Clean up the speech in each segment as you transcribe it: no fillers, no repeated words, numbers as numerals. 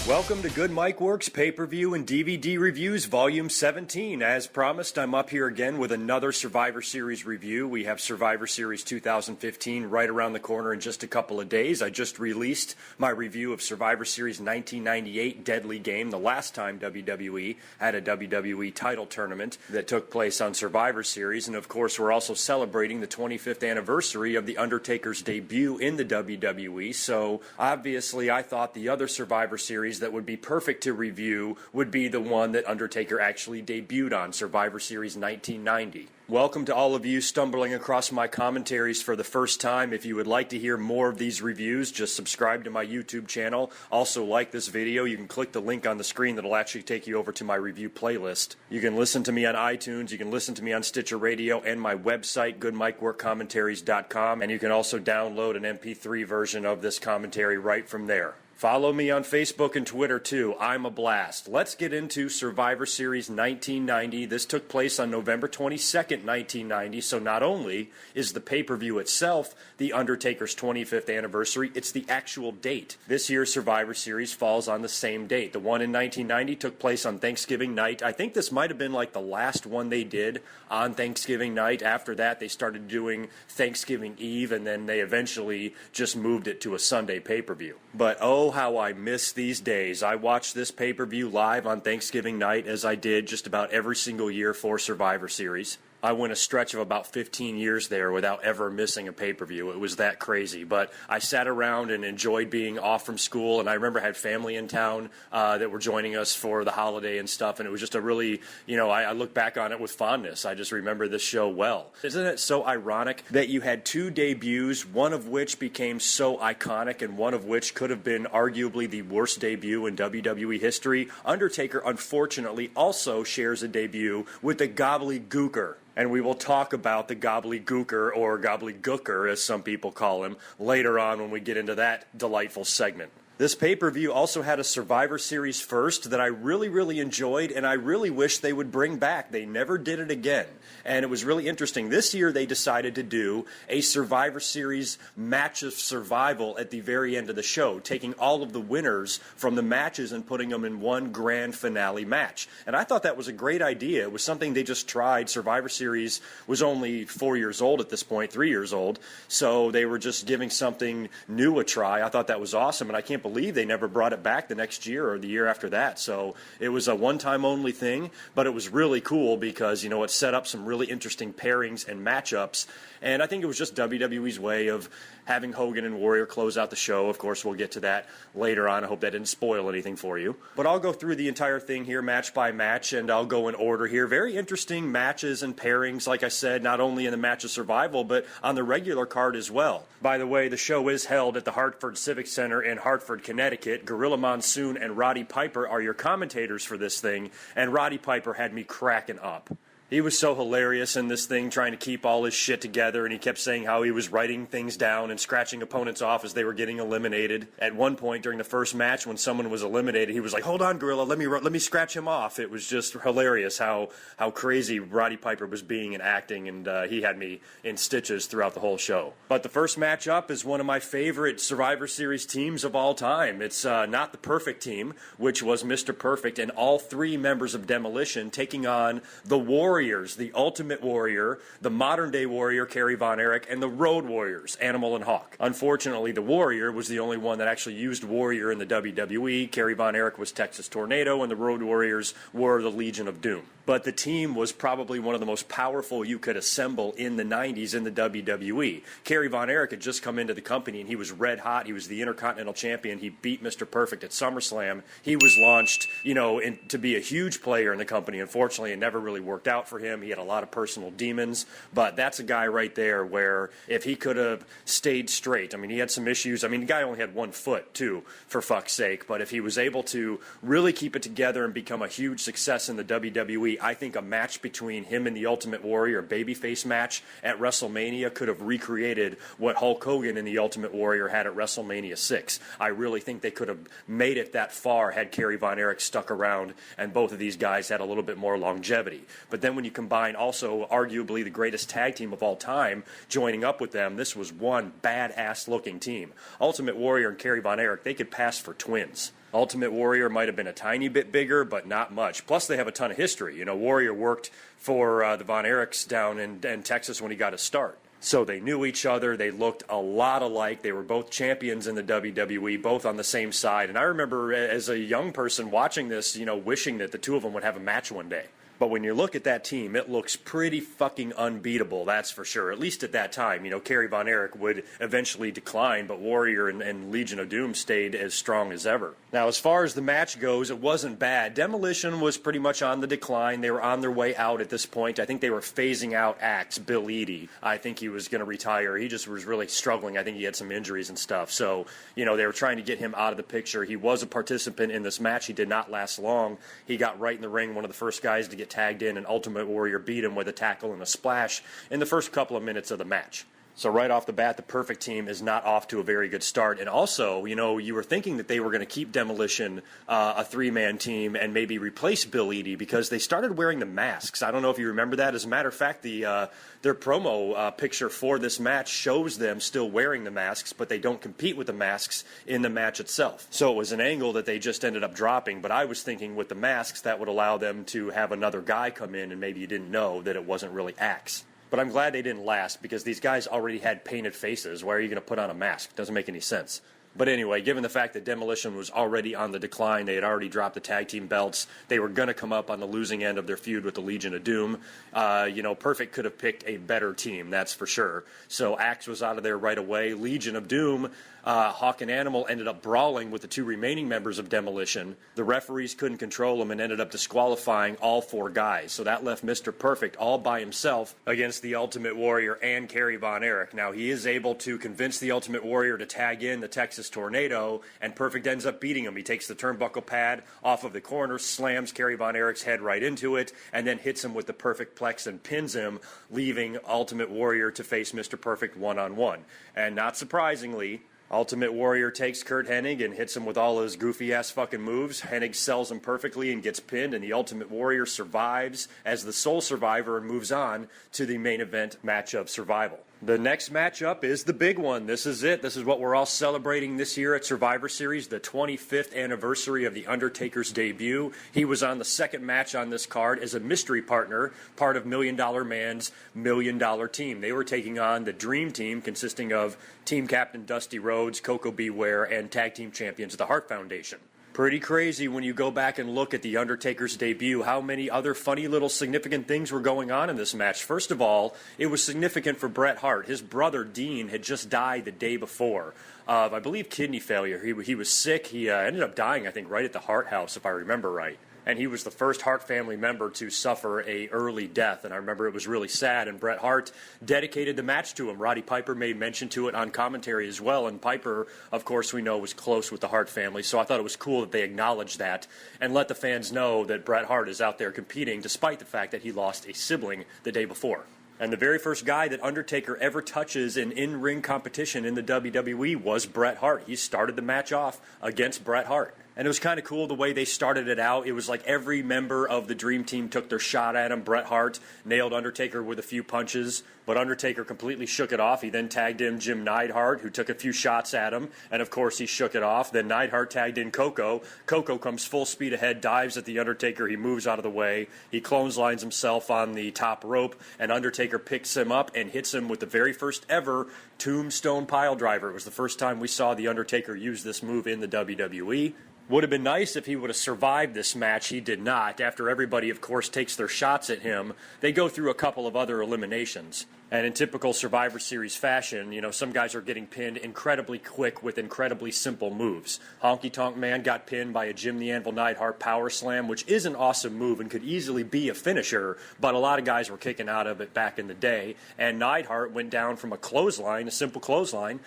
Welcome to Good Mike Works Pay-Per-View and DVD Reviews Volume 17. As promised, I'm up here again with another Survivor Series review. We have Survivor Series 2015 right around the corner in just a couple of days. I just released my review of Survivor Series 1998 Deadly Game, the last time WWE had a WWE title tournament that took place on Survivor Series. And of course, we're also celebrating the 25th anniversary of The Undertaker's debut in the WWE. So obviously, I thought the other Survivor Series that would be perfect to review would be the one that Undertaker actually debuted on, Survivor Series 1990. Welcome to all of you stumbling across my commentaries for the first time. If you would like to hear more of these reviews, just subscribe to my YouTube channel. Also like this video. You can click the link on the screen that'll actually take you over to my review playlist. You can listen to me on iTunes, you can listen to me on Stitcher Radio and my website, GoodMikeWorkCommentaries.com, and you can also download an MP3 version of this commentary right from there. Follow me on Facebook and Twitter, too. I'm a blast. Let's get into Survivor Series 1990. This took place on November 22nd, 1990, so not only is the pay-per-view itself The Undertaker's 25th anniversary, it's the actual date. This year's Survivor Series falls on the same date. The one in 1990 took place on Thanksgiving night. I think this might have been like the last one they did on Thanksgiving night. After that, they started doing Thanksgiving Eve, and then they eventually just moved it to a Sunday pay-per-view. But oh, how I miss these days. I watched this pay-per-view live on Thanksgiving night, as I did just about every single year for Survivor Series. I went a stretch of about 15 years there without ever missing a pay-per-view. It was that crazy. But I sat around and enjoyed being off from school, and I remember I had family in town that were joining us for the holiday and stuff, and it was just a really, I look back on it with fondness. I just remember this show well. Isn't it so ironic that you had two debuts, one of which became so iconic and one of which could have been arguably the worst debut in WWE history? Undertaker, unfortunately, also shares a debut with the Gobbledygooker. And we will talk about the Gobbledygooker, or Gobbledygooker as some people call him, later on when we get into that delightful segment. This pay-per-view also had a Survivor Series first that I really, really enjoyed, and I really wish they would bring back. They never did it again, and it was really interesting. This year they decided to do a Survivor Series match of survival at the very end of the show, taking all of the winners from the matches and putting them in one grand finale match. And I thought that was a great idea. It was something they just tried. Survivor Series was only 4 years old at this point, 3 years old, so they were just giving something new a try. I thought that was awesome, and I can't believe they never brought it back the next year or the year after that. So it was a one-time only thing, but it was really cool because, it set up some really interesting pairings and matchups. And I think it was just WWE's way of having Hogan and Warrior close out the show. Of course, we'll get to that later on. I hope that didn't spoil anything for you. But I'll go through the entire thing here, match by match, and I'll go in order here. Very interesting matches and pairings, like I said, not only in the match of survival, but on the regular card as well. By the way, the show is held at the Hartford Civic Center in Hartford, Connecticut. Gorilla Monsoon and Roddy Piper are your commentators for this thing, and Roddy Piper had me cracking up. He was so hilarious in this thing, trying to keep all his shit together, and he kept saying how he was writing things down and scratching opponents off as they were getting eliminated. At one point during the first match, when someone was eliminated, he was like, "Hold on, Gorilla, let me scratch him off." It was just hilarious how crazy Roddy Piper was being and acting, and he had me in stitches throughout the whole show. But the first match up is one of my favorite Survivor Series teams of all time. It's not the Perfect Team, which was Mr. Perfect and all three members of Demolition taking on the Warriors, the Ultimate Warrior, the modern-day Warrior, Kerry Von Erich, and the Road Warriors, Animal and Hawk. Unfortunately, the Warrior was the only one that actually used Warrior in the WWE. Kerry Von Erich was Texas Tornado, and the Road Warriors were the Legion of Doom. But the team was probably one of the most powerful you could assemble in the 90s in the WWE. Kerry Von Erich had just come into the company, and he was red hot. He was the Intercontinental Champion. He beat Mr. Perfect at SummerSlam. He was launched, to be a huge player in the company. Unfortunately, it never really worked out for him. He had a lot of personal demons, but that's a guy right there where if he could have stayed straight, he had some issues. The guy only had 1 foot, too, for fuck's sake, but if he was able to really keep it together and become a huge success in the WWE, I think a match between him and the Ultimate Warrior, a babyface match at WrestleMania, could have recreated what Hulk Hogan and the Ultimate Warrior had at WrestleMania 6. I really think they could have made it that far had Kerry Von Erich stuck around and both of these guys had a little bit more longevity. But then when you combine also arguably the greatest tag team of all time joining up with them, this was one badass looking team. Ultimate Warrior and Kerry Von Erich, they could pass for twins. Ultimate Warrior might have been a tiny bit bigger, but not much. Plus, they have a ton of history. You know, Warrior worked for the Von Erichs down in Texas when he got his start. So they knew each other. They looked a lot alike. They were both champions in the WWE, both on the same side. And I remember as a young person watching this, you know, wishing that the two of them would have a match one day. But when you look at that team, it looks pretty fucking unbeatable, that's for sure. At least at that time. You know, Kerry Von Erich would eventually decline, but Warrior and Legion of Doom stayed as strong as ever. Now, as far as the match goes, it wasn't bad. Demolition was pretty much on the decline. They were on their way out at this point. I think they were phasing out Axe, Bill Eadie. I think he was going to retire. He just was really struggling. I think he had some injuries and stuff. So, you know, they were trying to get him out of the picture. He was a participant in this match. He did not last long. He got right in the ring, one of the first guys to get tagged in, and Ultimate Warrior beat him with a tackle and a splash in the first couple of minutes of the match. So right off the bat, the Perfect Team is not off to a very good start. And also, you know, you were thinking that they were going to keep Demolition a three-man team and maybe replace Bill Eadie because they started wearing the masks. I don't know if you remember that. As a matter of fact, their promo picture for this match shows them still wearing the masks, but they don't compete with the masks in the match itself. So it was an angle that they just ended up dropping. But I was thinking with the masks, that would allow them to have another guy come in and maybe you didn't know that it wasn't really Axe. But I'm glad they didn't last because these guys already had painted faces. Why are you going to put on a mask? Doesn't make any sense. But anyway, given the fact that Demolition was already on the decline, they had already dropped the tag team belts, they were going to come up on the losing end of their feud with the Legion of Doom. You know, Perfect could have picked a better team, that's for sure. So Axe was out of there right away. Legion of Doom, Hawk and Animal ended up brawling with the two remaining members of Demolition. The referees couldn't control them and ended up disqualifying all four guys. So that left Mr. Perfect all by himself against the Ultimate Warrior and Kerry Von Erich. Now, he is able to convince the Ultimate Warrior to tag in the Texas Tornado, and Perfect ends up beating him. He takes the turnbuckle pad off of the corner, slams Kerry Von Erich's head right into it, and then hits him with the Perfect Plex and pins him, leaving Ultimate Warrior to face Mr. Perfect one-on-one. And not surprisingly, Ultimate Warrior takes Kurt Hennig and hits him with all his goofy-ass fucking moves. Hennig sells him perfectly and gets pinned, and the Ultimate Warrior survives as the sole survivor and moves on to the main event match of Survival. The next matchup is the big one. This is it. This is what we're all celebrating this year at Survivor Series, the 25th anniversary of The Undertaker's debut. He was on the second match on this card as a mystery partner, part of $1 Million Man's $1 Million Team. They were taking on the Dream Team, consisting of Team Captain Dusty Rhodes, Coco Beware, and Tag Team Champions of the Hart Foundation. Pretty crazy when you go back and look at The Undertaker's debut, how many other funny little significant things were going on in this match. First of all, it was significant for Bret Hart. His brother, Dean, had just died the day before of, I believe, kidney failure. He was sick. He ended up dying, I think, right at the Hart House, if I remember right. And he was the first Hart family member to suffer a early death. And I remember it was really sad. And Bret Hart dedicated the match to him. Roddy Piper made mention to it on commentary as well. And Piper, of course, we know was close with the Hart family. So I thought it was cool that they acknowledged that and let the fans know that Bret Hart is out there competing despite the fact that he lost a sibling the day before. And the very first guy that Undertaker ever touches in in-ring competition in the WWE was Bret Hart. He started the match off against Bret Hart. And it was kind of cool the way they started it out. It was like every member of the Dream Team took their shot at him. Bret Hart nailed Undertaker with a few punches, but Undertaker completely shook it off. He then tagged in Jim Neidhart, who took a few shots at him, and of course he shook it off. Then Neidhart tagged in Coco. Coco comes full speed ahead, dives at the Undertaker. He moves out of the way. He clotheslines himself on the top rope, and Undertaker picks him up and hits him with the very first ever Tombstone Piledriver. It was the first time we saw the Undertaker use this move in the WWE. Would have been nice if he would have survived this match. He did not. After everybody, of course, takes their shots at him, they go through a couple of other eliminations. And in typical Survivor Series fashion, you know, some guys are getting pinned incredibly quick with incredibly simple moves. Honky Tonk Man got pinned by a Jim the Anvil Neidhart power slam, which is an awesome move and could easily be a finisher, but a lot of guys were kicking out of it back in the day. And Neidhart went down from a clothesline, a simple clothesline,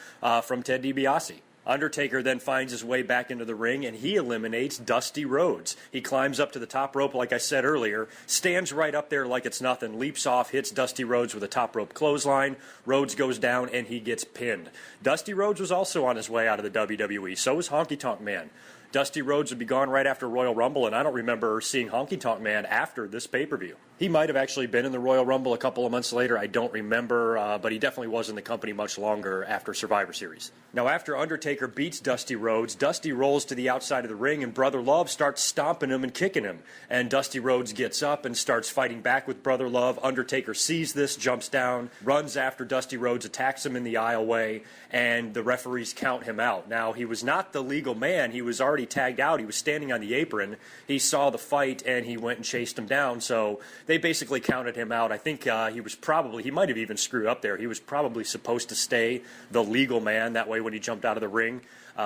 from Ted DiBiase. Undertaker then finds his way back into the ring, and he eliminates Dusty Rhodes. He climbs up to the top rope, like I said earlier, stands right up there like it's nothing, leaps off, hits Dusty Rhodes with a top rope clothesline. Rhodes goes down, and he gets pinned. Dusty Rhodes was also on his way out of the WWE. So was Honky Tonk Man. Dusty Rhodes would be gone right after Royal Rumble, and I don't remember seeing Honky Tonk Man after this pay-per-view. He might have actually been in the Royal Rumble a couple of months later. I don't remember, but he definitely was in the company much longer after Survivor Series. Now, after Undertaker beats Dusty Rhodes, Dusty rolls to the outside of the ring, and Brother Love starts stomping him and kicking him. And Dusty Rhodes gets up and starts fighting back with Brother Love. Undertaker sees this, jumps down, runs after Dusty Rhodes, attacks him in the aisleway, and the referees count him out. Now, he was not the legal man. He was already tagged out. He was standing on the apron. He saw the fight, and he went and chased him down. So they basically counted him out. I think he might have even screwed up there. He was probably supposed to stay the legal man. That way, when he jumped out of the ring,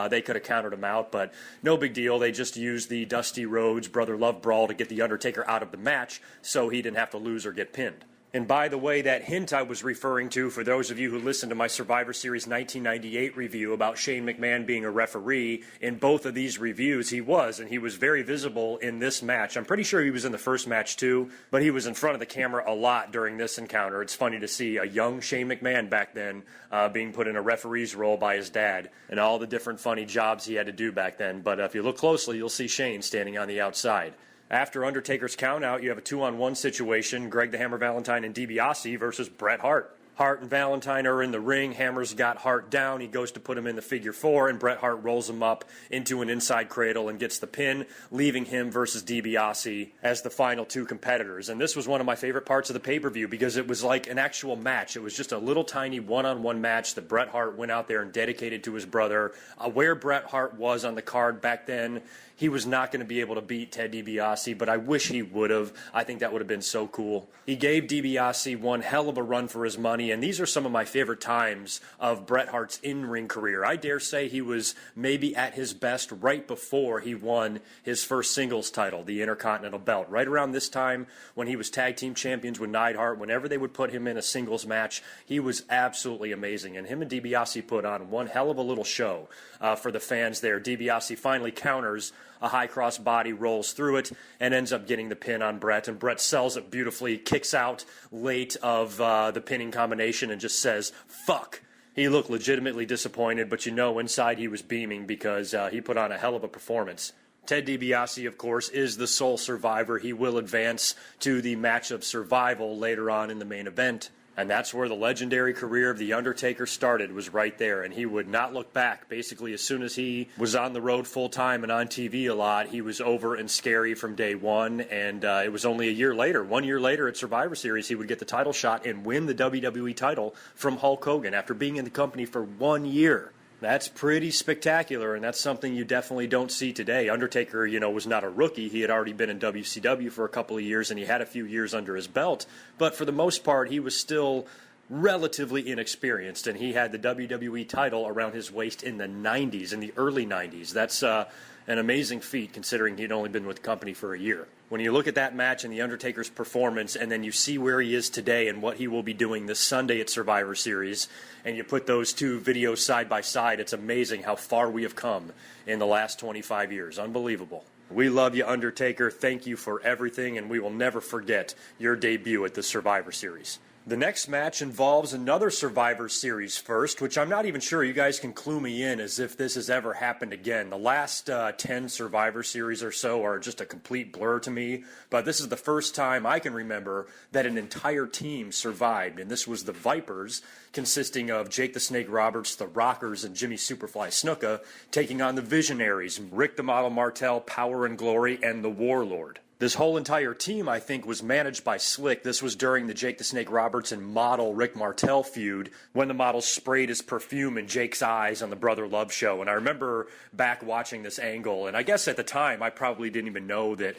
they could have counted him out, but no big deal. They just used the Dusty Rhodes Brother Love brawl to get the Undertaker out of the match so he didn't have to lose or get pinned. And by the way, that hint I was referring to, for those of you who listened to my Survivor Series 1998 review about Shane McMahon being a referee, in both of these reviews he was, and he was very visible in this match. I'm pretty sure he was in the first match too, but he was in front of the camera a lot during this encounter. It's funny to see a young Shane McMahon back then being put in a referee's role by his dad, and all the different funny jobs he had to do back then. But if you look closely, you'll see Shane standing on the outside. After Undertaker's countout, you have a 2-on-1 situation, Greg the Hammer Valentine and DiBiase versus Bret Hart. Hart and Valentine are in the ring. Hammer's got Hart down. He goes to put him in the figure four, and Bret Hart rolls him up into an inside cradle and gets the pin, leaving him versus DiBiase as the final two competitors. And this was one of my favorite parts of the pay-per-view because it was like an actual match. It was just a little tiny one-on-one match that Bret Hart went out there and dedicated to his brother. Where Bret Hart was on the card back then, he was not going to be able to beat Ted DiBiase, but I wish he would have. I think that would have been so cool. He gave DiBiase one hell of a run for his money, and these are some of my favorite times of Bret Hart's in-ring career. I dare say he was maybe at his best right before he won his first singles title, the Intercontinental Belt. Right around this time when he was tag team champions with Neidhart, whenever they would put him in a singles match, he was absolutely amazing. And him and DiBiase put on one hell of a little show for the fans there. DiBiase finally counters a high cross body, rolls through it, and ends up getting the pin on Bret. And Bret sells it beautifully, kicks out late of the pinning combination and just says, "Fuck." He looked legitimately disappointed, but you know inside he was beaming because he put on a hell of a performance. Ted DiBiase, of course, is the sole survivor. He will advance to the match of survival later on in the main event. And that's where the legendary career of The Undertaker started, was right there. And he would not look back. Basically, as soon as he was on the road full-time and on TV a lot, he was over and scary from day one. And it was only 1 year later at Survivor Series, he would get the title shot and win the WWE title from Hulk Hogan after being in the company for 1 year. That's pretty spectacular, and that's something you definitely don't see today. Undertaker, was not a rookie. He had already been in WCW for a couple of years, and he had a few years under his belt. But for the most part, he was still relatively inexperienced, and he had the WWE title around his waist in the 90s, in the early 90s. That's an amazing feat, considering he'd only been with the company for a year. When you look at that match and The Undertaker's performance, and then you see where he is today and what he will be doing this Sunday at Survivor Series, and you put those two videos side by side, it's amazing how far we have come in the last 25 years. Unbelievable. We love you, Undertaker. Thank you for everything, and we will never forget your debut at the Survivor Series. The next match involves another Survivor Series first, which I'm not even sure you guys can clue me in as if this has ever happened again. The last 10 Survivor Series or so are just a complete blur to me, but this is the first time I can remember that an entire team survived, and this was the Vipers, consisting of Jake the Snake Roberts, the Rockers, and Jimmy Superfly Snuka, taking on the Visionaries, Rick the Model Martel, Power and Glory, and the Warlord. This whole entire team, I think, was managed by Slick. This was during the Jake the Snake Roberts and model Rick Martel feud when the model sprayed his perfume in Jake's eyes on the Brother Love show. And I remember back watching this angle, and I guess at the time I probably didn't even know that,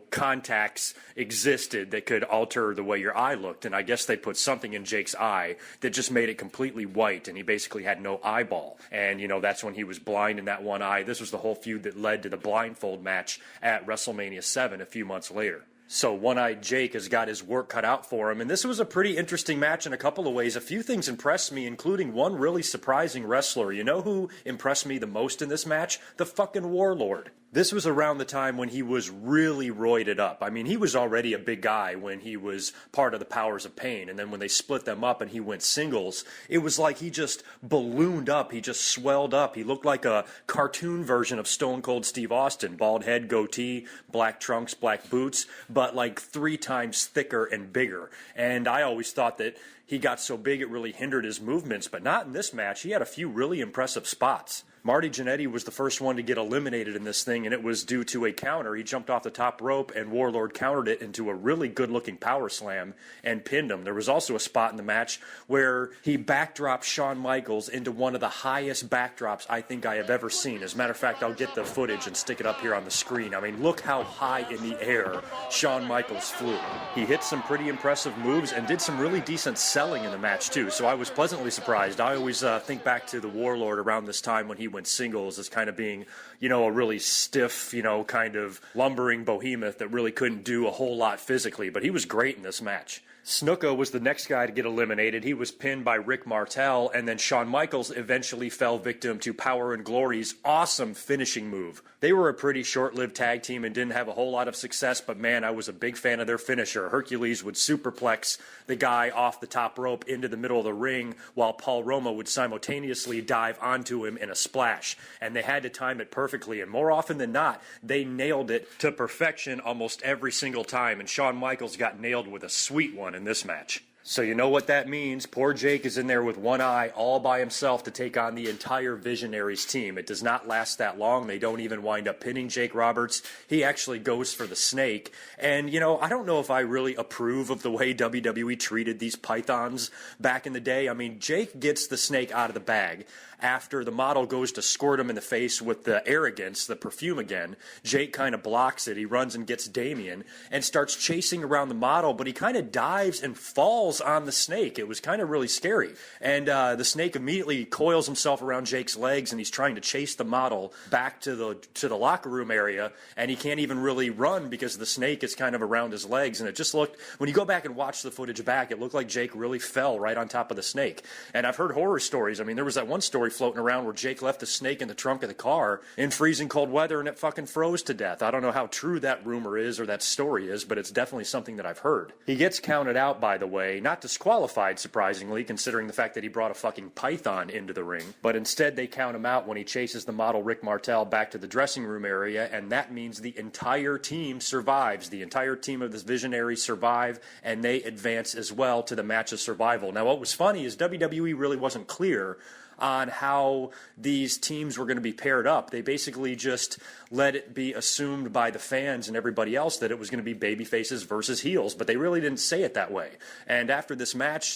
contacts existed that could alter the way your eye looked. And I guess they put something in Jake's eye that just made it completely white, and he basically had no eyeball. And, that's when he was blind in that one eye. This was the whole feud that led to the blindfold match at WrestleMania 7 a few months later. So One-Eyed Jake has got his work cut out for him, and this was a pretty interesting match in a couple of ways. A few things impressed me, including one really surprising wrestler. You know who impressed me the most in this match? The fucking Warlord. This was around the time when he was really roided up. I mean, he was already a big guy when he was part of the Powers of Pain. And then when they split them up and he went singles, it was like he just ballooned up. He just swelled up. He looked like a cartoon version of Stone Cold Steve Austin. Bald head, goatee, black trunks, black boots, but like 3 times thicker and bigger. And I always thought that he got so big it really hindered his movements, but not in this match. He had a few really impressive spots. Marty Jannetty was the first one to get eliminated in this thing, and it was due to a counter. He jumped off the top rope, and Warlord countered it into a really good-looking power slam and pinned him. There was also a spot in the match where he backdropped Shawn Michaels into one of the highest backdrops I think I have ever seen. As a matter of fact, I'll get the footage and stick it up here on the screen. I mean, look how high in the air Shawn Michaels flew. He hit some pretty impressive moves and did some really decent selling in the match, too, so I was pleasantly surprised. I always think back to the Warlord around this time when he went singles as kind of being, a really stiff, kind of lumbering behemoth that really couldn't do a whole lot physically, but he was great in this match. Snuka was the next guy to get eliminated. He was pinned by Rick Martel, and then Shawn Michaels eventually fell victim to Power and Glory's awesome finishing move. They were a pretty short-lived tag team and didn't have a whole lot of success, but man, I was a big fan of their finisher. Hercules would superplex the guy off the top rope into the middle of the ring, while Paul Roma would simultaneously dive onto him in a splash. And they had to time it perfectly, and more often than not, they nailed it to perfection almost every single time, and Shawn Michaels got nailed with a sweet one in this match. So you know what that means. Poor Jake is in there with one eye all by himself to take on the entire Visionaries team. It does not last that long. They don't even wind up pinning Jake Roberts. He actually goes for the snake. And, I don't know if I really approve of the way WWE treated these pythons back in the day. I mean, Jake gets the snake out of the bag. After the model goes to squirt him in the face with the arrogance, the perfume again, Jake kind of blocks it. He runs and gets Damien and starts chasing around the model, but he kind of dives and falls on the snake. It was kind of really scary. And the snake immediately coils himself around Jake's legs, and he's trying to chase the model back to the locker room area, and he can't even really run because the snake is kind of around his legs. And it just looked, when you go back and watch the footage back, it looked like Jake really fell right on top of the snake. And I've heard horror stories. I mean, there was that one story floating around where Jake left the snake in the trunk of the car in freezing cold weather and it fucking froze to death. I don't know how true that rumor is or that story is, but it's definitely something that I've heard. He gets counted out, by the way, not disqualified, surprisingly, considering the fact that he brought a fucking python into the ring, but instead they count him out when he chases the model Rick Martel back to the dressing room area, and that means the entire team survives. The entire team of the Visionaries survive, and they advance as well to the match of survival. Now, what was funny is WWE really wasn't clear on how these teams were going to be paired up. They basically just let it be assumed by the fans and everybody else that it was going to be babyfaces versus heels, but they really didn't say it that way. And after this match,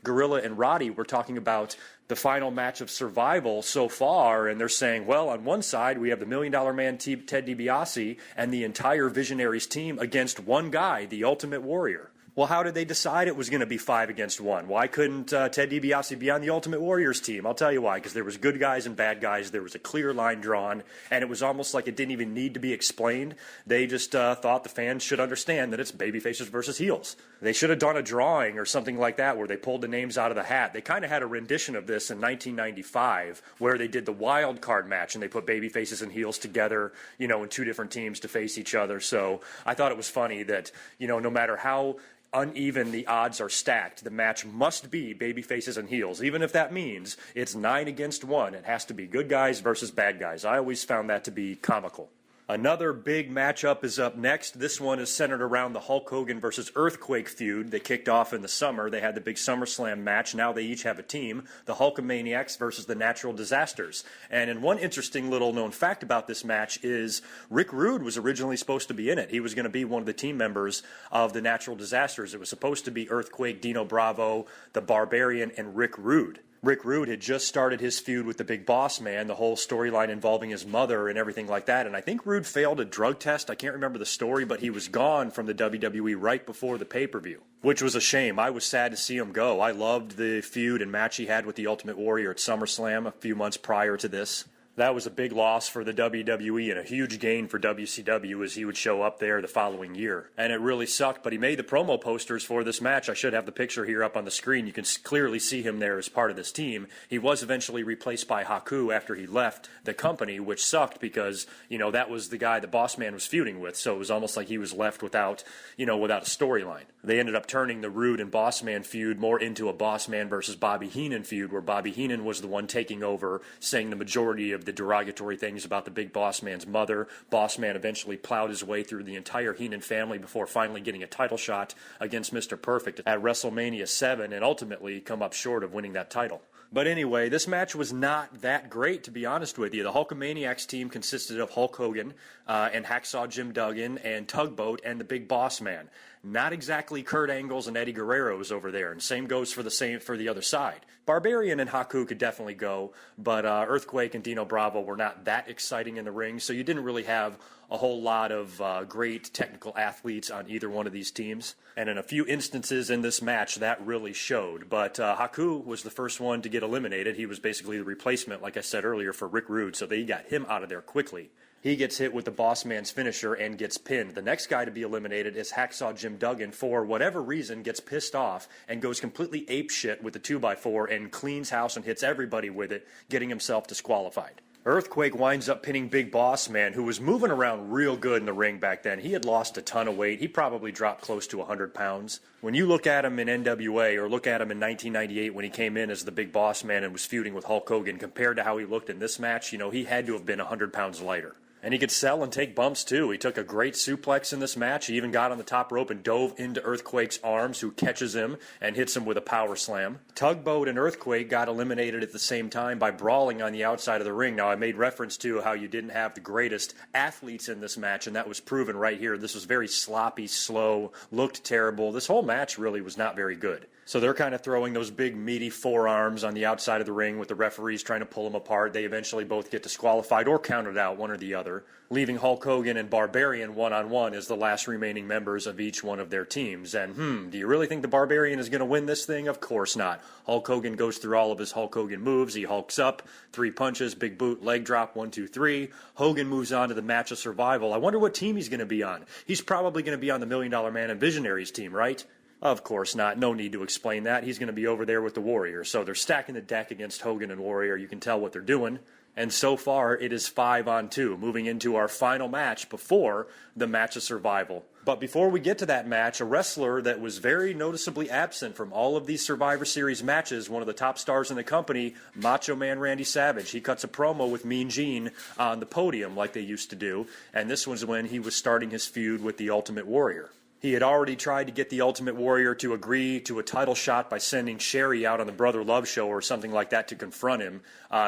Gorilla and Roddy were talking about the final match of survival so far, and they're saying, well, on one side, we have the $1 Million Man Ted DiBiase and the entire Visionaries team against one guy, the Ultimate Warrior. Well, how did they decide it was going to be 5 against 1? Why couldn't Ted DiBiase be on the Ultimate Warriors team? I'll tell you why, because there was good guys and bad guys. There was a clear line drawn, and it was almost like it didn't even need to be explained. They just thought the fans should understand that it's babyfaces versus heels. They should have done a drawing or something like that where they pulled the names out of the hat. They kind of had a rendition of this in 1995 where they did the wild card match, and they put babyfaces and heels together, in 2 different teams to face each other. So I thought it was funny that, no matter how uneven the odds are stacked, the match must be babyfaces and heels, even if that means it's 9 against 1. It has to be good guys versus bad guys. I always found that to be comical. Another big matchup is up next. This one is centered around the Hulk Hogan versus Earthquake feud that kicked off in the summer. They had the big SummerSlam match. Now they each have a team, the Hulkamaniacs versus the Natural Disasters. And in one interesting little known fact about this match is Rick Rude was originally supposed to be in it. He was going to be one of the team members of the Natural Disasters. It was supposed to be Earthquake, Dino Bravo, the Barbarian, and Rick Rude. Rick Rude had just started his feud with the Big Boss Man, the whole storyline involving his mother and everything like that. And I think Rude failed a drug test. I can't remember the story, but he was gone from the WWE right before the pay-per-view, which was a shame. I was sad to see him go. I loved the feud and match he had with the Ultimate Warrior at SummerSlam a few months prior to this. That was a big loss for the WWE and a huge gain for WCW as he would show up there the following year. And it really sucked, but he made the promo posters for this match. I should have the picture here up on the screen. You can clearly see him there as part of this team. He was eventually replaced by Haku after he left the company, which sucked because, that was the guy the Boss Man was feuding with. So it was almost like he was left without a storyline. They ended up turning the Rude and Boss Man feud more into a Boss Man versus Bobby Heenan feud, where Bobby Heenan was the one taking over, saying the majority of the derogatory things about the big Boss Man's mother. Boss Man eventually plowed his way through the entire Heenan family before finally getting a title shot against Mr. Perfect at WrestleMania 7 and ultimately come up short of winning that title. But anyway, this match was not that great, to be honest with you. The Hulkamaniacs team consisted of Hulk Hogan and Hacksaw Jim Duggan and Tugboat and the Big Boss Man. Not exactly Kurt Angle's and Eddie Guerrero's over there, and same goes for the other side. Barbarian and Haku could definitely go, but Earthquake and Dino Bravo were not that exciting in the ring, so you didn't really have a whole lot of great technical athletes on either one of these teams. And in a few instances in this match, that really showed. But Haku was the first one to get eliminated. He was basically the replacement, like I said earlier, for Rick Rude, so they got him out of there quickly. He gets hit with the Boss Man's finisher and gets pinned. The next guy to be eliminated is Hacksaw Jim Duggan. For whatever reason, gets pissed off and goes completely apeshit with the 2x4 and cleans house and hits everybody with it, getting himself disqualified. Earthquake winds up pinning Big Boss Man, who was moving around real good in the ring back then. He had lost a ton of weight. He probably dropped close to 100 pounds. When you look at him in NWA or look at him in 1998 when he came in as the Big Boss Man and was feuding with Hulk Hogan, compared to how he looked in this match, he had to have been 100 pounds lighter. And he could sell and take bumps, too. He took a great suplex in this match. He even got on the top rope and dove into Earthquake's arms, who catches him and hits him with a power slam. Tugboat and Earthquake got eliminated at the same time by brawling on the outside of the ring. Now, I made reference to how you didn't have the greatest athletes in this match, and that was proven right here. This was very sloppy, slow, looked terrible. This whole match really was not very good. So they're kind of throwing those big, meaty forearms on the outside of the ring with the referees trying to pull them apart. They eventually both get disqualified or counted out, one or the other, leaving Hulk Hogan and Barbarian one-on-one as the last remaining members of each one of their teams. And, do you really think the Barbarian is going to win this thing? Of course not. Hulk Hogan goes through all of his Hulk Hogan moves. He hulks up, 3 punches, big boot, leg drop, 1, 2, 3. Hogan moves on to the match of survival. I wonder what team he's going to be on. He's probably going to be on the $1 Million Man and Visionaries team, right? Of course not. No need to explain that. He's going to be over there with the Warrior. So they're stacking the deck against Hogan and Warrior. You can tell what they're doing. And so far, it is 5-on-2, moving into our final match before the match of survival. But before we get to that match, a wrestler that was very noticeably absent from all of these Survivor Series matches, one of the top stars in the company, Macho Man Randy Savage. He cuts a promo with Mean Gene on the podium like they used to do. And this was when he was starting his feud with the Ultimate Warrior. He had already tried to get the Ultimate Warrior to agree to a title shot by sending Sherry out on the Brother Love show or something like that to confront him.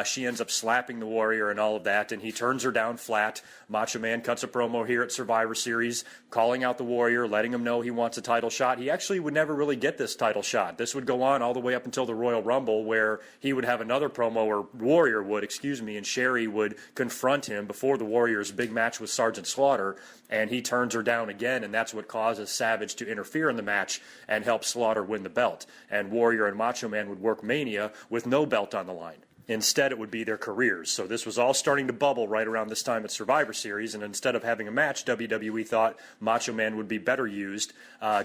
She ends up slapping the Warrior and all of that, and he turns her down flat. Macho Man cuts a promo here at Survivor Series, calling out the Warrior, letting him know he wants a title shot. He actually would never really get this title shot. This would go on all the way up until the Royal Rumble, where he would have another promo, or Warrior would, and Sherry would confront him before the Warrior's big match with Sergeant Slaughter, and he turns her down again, and that's what causes Savage to interfere in the match and help Slaughter win the belt. And Warrior and Macho Man would work Mania with no belt on the line. Instead, it would be their careers. So this was all starting to bubble right around this time at Survivor Series, and instead of having a match, WWE thought Macho Man would be better used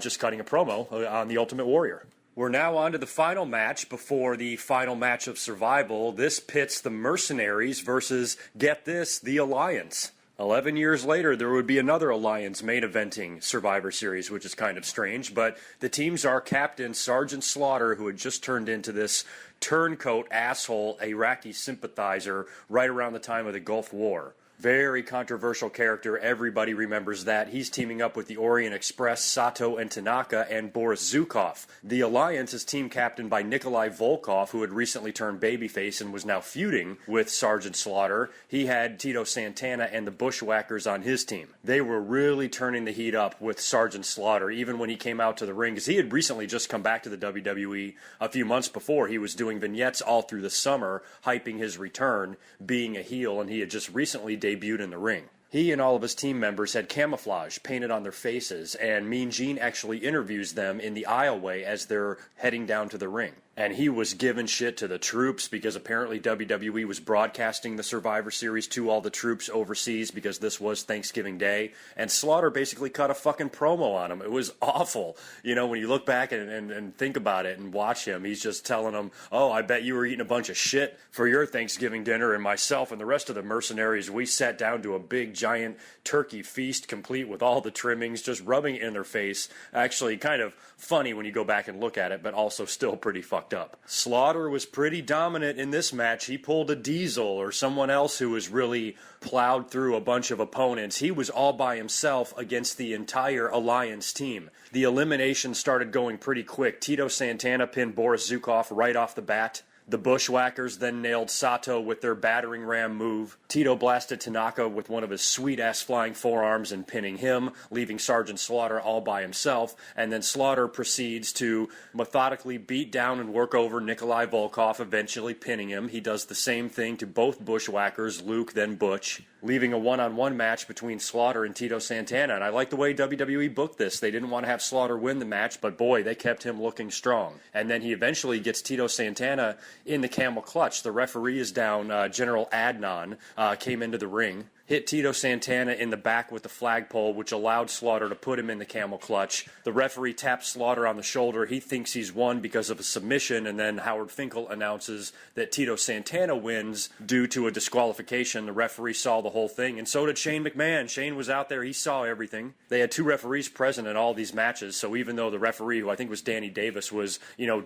just cutting a promo on the Ultimate Warrior. We're now on to the final match before the final match of survival. This pits the Mercenaries versus, get this, the Alliance. 11 years later, there would be another Alliance main eventing Survivor Series, which is kind of strange, but the teams are Captain Sergeant Slaughter, who had just turned into this turncoat asshole Iraqi sympathizer right around the time of the Gulf War. Very controversial character. Everybody remembers that. He's teaming up with the Orient Express, Sato and Tanaka, and Boris Zukov. The Alliance is team captained by Nikolai Volkov, who had recently turned babyface and was now feuding with Sergeant Slaughter. He had Tito Santana and the Bushwhackers on his team. They were really turning the heat up with Sergeant Slaughter, even when he came out to the ring, because he had recently just come back to the WWE a few months before. He was doing vignettes all through the summer, hyping his return, being a heel, and he had just recently debuted in the ring. He and all of his team members had camouflage painted on their faces, and Mean Gene actually interviews them in the aisleway as they're heading down to the ring. and he was giving shit to the troops because apparently WWE was broadcasting the Survivor Series to all the troops overseas because this was Thanksgiving Day, and Slaughter basically cut a fucking promo on him. It was awful. You know, when you look back and think about it and watch him, he's just telling them, oh, I bet you were eating a bunch of shit for your Thanksgiving dinner, and myself and the rest of the mercenaries, we sat down to a big giant turkey feast complete with all the trimmings, just rubbing it in their face. Actually kind of funny when you go back and look at it, but also still pretty fucked up. Slaughter was pretty dominant in this match. He pulled a Diesel or someone else who was really plowed through a bunch of opponents. He was all by himself against the entire Alliance team. The elimination started going pretty quick. Tito Santana pinned Boris Zukov right off the bat. The Bushwhackers then nailed Sato with their battering ram move. Tito blasted Tanaka with one of his sweet-ass flying forearms and pinning him, leaving Sergeant Slaughter all by himself. And then Slaughter proceeds to methodically beat down and work over Nikolai Volkov, eventually pinning him. He does the same thing to both Bushwhackers, Luke, then Butch, leaving a one-on-one match between Slaughter and Tito Santana. And I like the way WWE booked this. They didn't want to have Slaughter win the match, but boy, they kept him looking strong. And then he eventually gets Tito Santana in the camel clutch. The referee is down. General Adnan came into the ring, hit Tito Santana in the back with the flagpole, which allowed Slaughter to put him in the camel clutch. The referee taps Slaughter on the shoulder. He thinks he's won because of a submission, and then Howard Finkel announces that Tito Santana wins due to a disqualification. The referee saw the whole thing, and so did Shane McMahon. Shane was out there. He saw everything. They had two referees present in all these matches, so even though the referee, who I think was Danny Davis, was,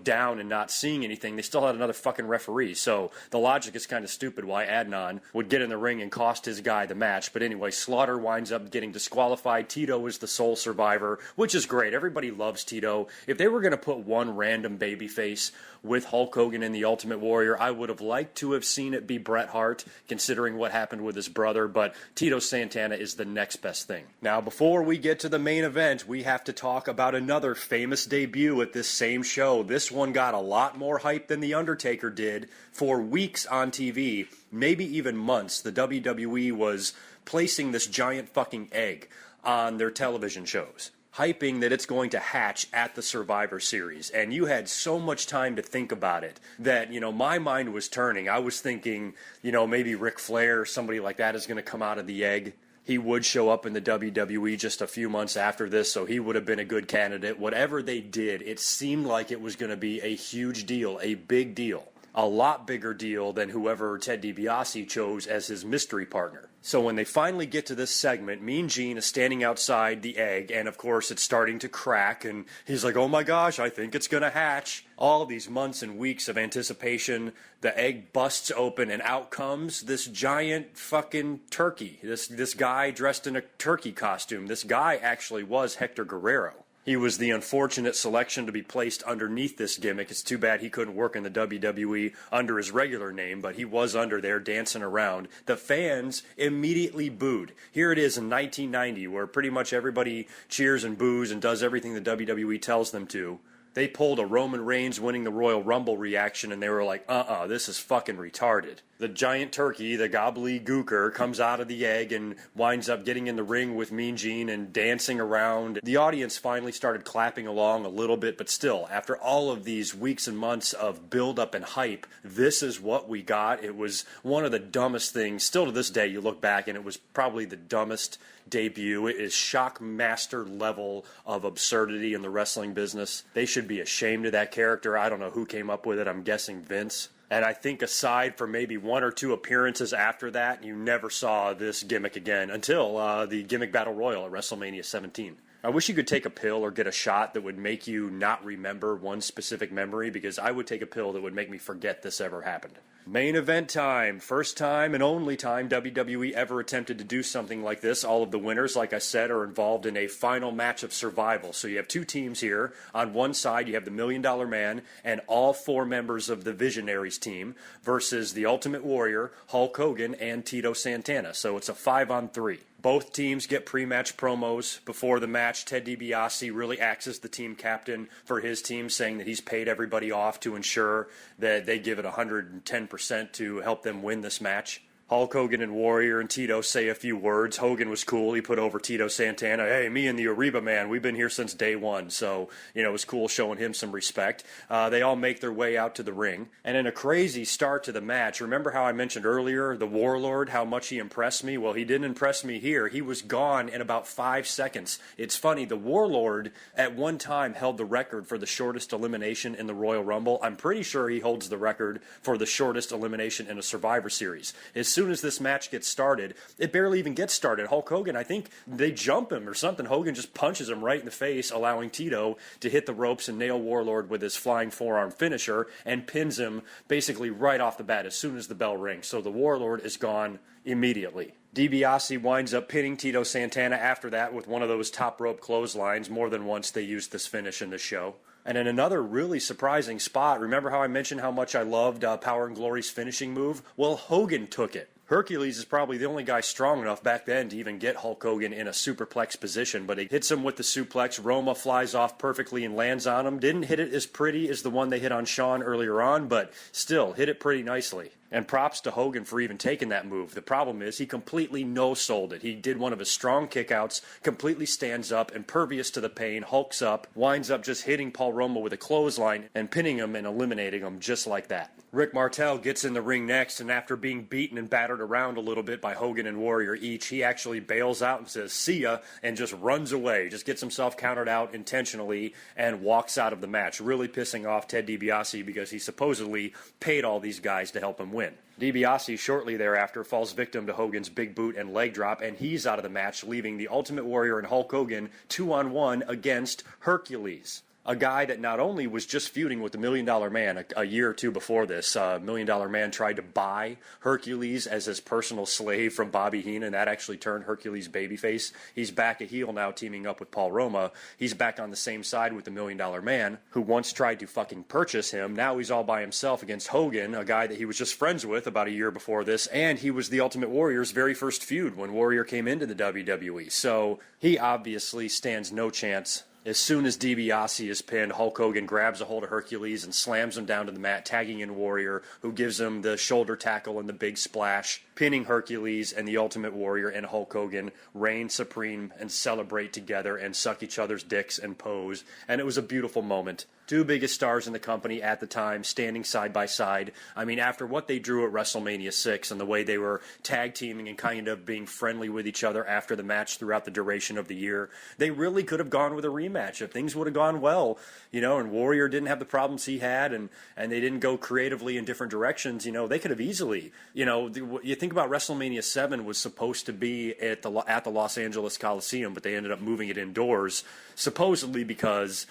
down and not seeing anything, they still had another fucking referee. So the logic is kind of stupid why Adnan would get in the ring and cost his guy the match. But anyway, Slaughter winds up getting disqualified. Tito is the sole survivor, which is great. Everybody loves Tito. If they were going to put one random babyface with Hulk Hogan and the Ultimate Warrior, I would have liked to have seen it be Bret Hart, considering what happened with his brother, but Tito Santana is the next best thing. Now, before we get to the main event, we have to talk about another famous debut at this same show. This one got a lot more hype than The Undertaker did. For weeks on TV, maybe even months, the WWE was placing this giant fucking egg on their television shows, hyping that it's going to hatch at the Survivor Series. And you had so much time to think about it that, my mind was turning. I was thinking, maybe Ric Flair or somebody like that is going to come out of the egg. He would show up in the WWE just a few months after this, so he would have been a good candidate. Whatever they did, it seemed like it was going to be a huge deal, a big deal. A lot bigger deal than whoever Ted DiBiase chose as his mystery partner. So when they finally get to this segment, Mean Gene is standing outside the egg, and of course it's starting to crack, and he's like, oh my gosh, I think it's gonna hatch. All these months and weeks of anticipation, the egg busts open, and out comes this giant fucking turkey. This guy dressed in a turkey costume. This guy actually was Hector Guerrero. He was the unfortunate selection to be placed underneath this gimmick. It's too bad he couldn't work in the WWE under his regular name, but he was under there dancing around. The fans immediately booed. Here it is in 1990, where pretty much everybody cheers and boos and does everything the WWE tells them to. They pulled a Roman Reigns winning the Royal Rumble reaction, and they were like, this is fucking retarded. The giant turkey, the gobbledygooker, comes out of the egg and winds up getting in the ring with Mean Gene and dancing around. The audience finally started clapping along a little bit, but still, after all of these weeks and months of build-up and hype, this is what we got. It was one of the dumbest things. Still to this day, you look back, and it was probably the dumbest debut. It is shockmaster level of absurdity in the wrestling business. They should be ashamed of that character. I don't know who came up with it. I'm guessing Vince. And I think aside from maybe one or two appearances after that, you never saw this gimmick again until the Gimmick Battle Royal at WrestleMania 17. I wish you could take a pill or get a shot that would make you not remember one specific memory, because I would take a pill that would make me forget this ever happened. Main event time. First time and only time WWE ever attempted to do something like this. All of the winners, like I said, are involved in a final match of survival. So you have two teams here. On one side, you have the $1 Million Man and all four members of the Visionaries team versus the Ultimate Warrior, Hulk Hogan, and Tito Santana. So it's a 5-on-3. Both teams get pre-match promos before the match. Ted DiBiase really acts as the team captain for his team, saying that he's paid everybody off to ensure that they give it 110% to help them win this match. Hulk Hogan and Warrior and Tito say a few words. Hogan was cool. He put over Tito Santana. Hey, me and the Ariba man, we've been here since day one. So, it was cool showing him some respect. They all make their way out to the ring. And in a crazy start to the match, remember how I mentioned earlier, the Warlord, how much he impressed me? Well, he didn't impress me here. He was gone in about 5 seconds. It's funny, the Warlord at one time held the record for the shortest elimination in the Royal Rumble. I'm pretty sure he holds the record for the shortest elimination in a Survivor Series. As soon as this match gets started, it barely even gets started. Hulk Hogan, I think they jump him or something. Hogan just punches him right in the face, allowing Tito to hit the ropes and nail Warlord with his flying forearm finisher and pins him basically right off the bat as soon as the bell rings. So the Warlord is gone immediately. DiBiase winds up pinning Tito Santana after that with one of those top rope clotheslines. More than once they used this finish in the show. And in another really surprising spot, remember how I mentioned how much I loved Power and Glory's finishing move? Well, Hogan took it. Hercules is probably the only guy strong enough back then to even get Hulk Hogan in a superplex position, but he hits him with the suplex. Roma flies off perfectly and lands on him. Didn't hit it as pretty as the one they hit on Shawn earlier on, but still hit it pretty nicely. And props to Hogan for even taking that move. The problem is he completely no-sold it. He did one of his strong kickouts, completely stands up, impervious to the pain, hulks up, winds up just hitting Paul Roma with a clothesline and pinning him and eliminating him just like that. Rick Martel gets in the ring next, and after being beaten and battered around a little bit by Hogan and Warrior each, he actually bails out and says, "See ya," and just runs away, just gets himself counted out intentionally and walks out of the match, really pissing off Ted DiBiase because he supposedly paid all these guys to help him win. DiBiase shortly thereafter falls victim to Hogan's big boot and leg drop, and he's out of the match, leaving the Ultimate Warrior and Hulk Hogan 2-on-1 against Hercules. A guy that not only was just feuding with the Million Dollar Man a year or two before this. Million Dollar Man tried to buy Hercules as his personal slave from Bobby Heenan. That actually turned Hercules babyface. He's back a heel now, teaming up with Paul Roma. He's back on the same side with the Million Dollar Man, who once tried to fucking purchase him. Now he's all by himself against Hogan, a guy that he was just friends with about a year before this, and he was the Ultimate Warrior's very first feud when Warrior came into the WWE. So he obviously stands no chance. As soon as DiBiase is pinned, Hulk Hogan grabs a hold of Hercules and slams him down to the mat, tagging in Warrior, who gives him the shoulder tackle and the big splash, pinning Hercules, and the Ultimate Warrior and Hulk Hogan reign supreme and celebrate together and suck each other's dicks and pose. And it was a beautiful moment. Two biggest stars in the company at the time, standing side by side. I mean, after what they drew at WrestleMania 6 and the way they were tag teaming and kind of being friendly with each other after the match throughout the duration of the year, they really could have gone with a rematch if things would have gone well, and Warrior didn't have the problems he had, and they didn't go creatively in different directions. They could have easily, you think about WrestleMania 7 was supposed to be at the Los Angeles Coliseum, but they ended up moving it indoors, supposedly because,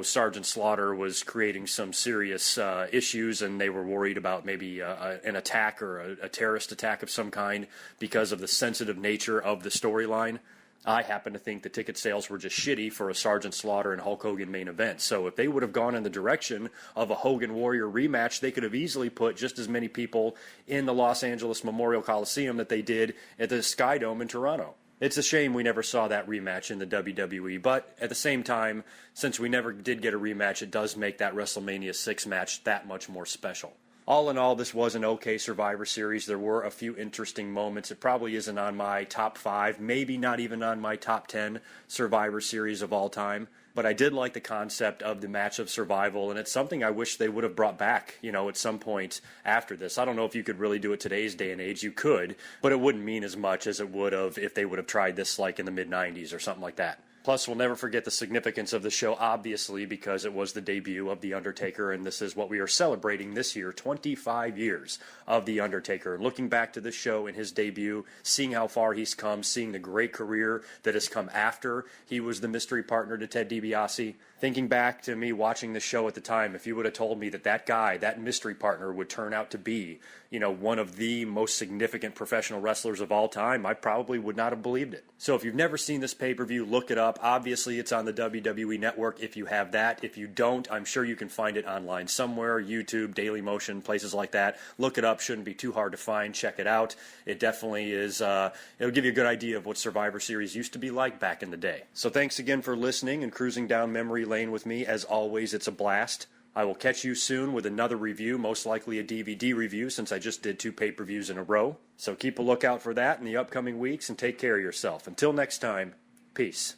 Sergeant Slaughter was creating some serious issues, and they were worried about maybe an attack or a terrorist attack of some kind because of the sensitive nature of the storyline. I happen to think the ticket sales were just shitty for a Sergeant Slaughter and Hulk Hogan main event. So if they would have gone in the direction of a Hogan Warrior rematch, they could have easily put just as many people in the Los Angeles Memorial Coliseum that they did at the Sky Dome in Toronto. It's a shame we never saw that rematch in the WWE, but at the same time, since we never did get a rematch, it does make that WrestleMania 6 match that much more special. All in all, this was an okay Survivor Series. There were a few interesting moments. It probably isn't on my top 5, maybe not even on my top 10 Survivor Series of all time. But I did like the concept of the match of survival, and it's something I wish they would have brought back, at some point after this. I don't know if you could really do it today's day and age. You could, but it wouldn't mean as much as it would have if they would have tried this like in the mid-90s or something like that. Plus, we'll never forget the significance of the show, obviously, because it was the debut of The Undertaker, and this is what we are celebrating this year, 25 years of The Undertaker. Looking back to this show and his debut, seeing how far he's come, seeing the great career that has come after he was the mystery partner to Ted DiBiase. Thinking back to me watching the show at the time, if you would have told me that guy, that mystery partner, would turn out to be, one of the most significant professional wrestlers of all time, I probably would not have believed it. So if you've never seen this pay-per-view, look it up. Obviously, it's on the WWE Network if you have that. If you don't, I'm sure you can find it online somewhere, YouTube, Dailymotion, places like that. Look it up. Shouldn't be too hard to find. Check it out. It definitely is, it'll give you a good idea of what Survivor Series used to be like back in the day. So thanks again for listening and cruising down memory lane with me. As always, it's a blast. I will catch you soon with another review, most likely a DVD review since I just did 2 pay-per-views in a row. So keep a lookout for that in the upcoming weeks and take care of yourself. Until next time, peace.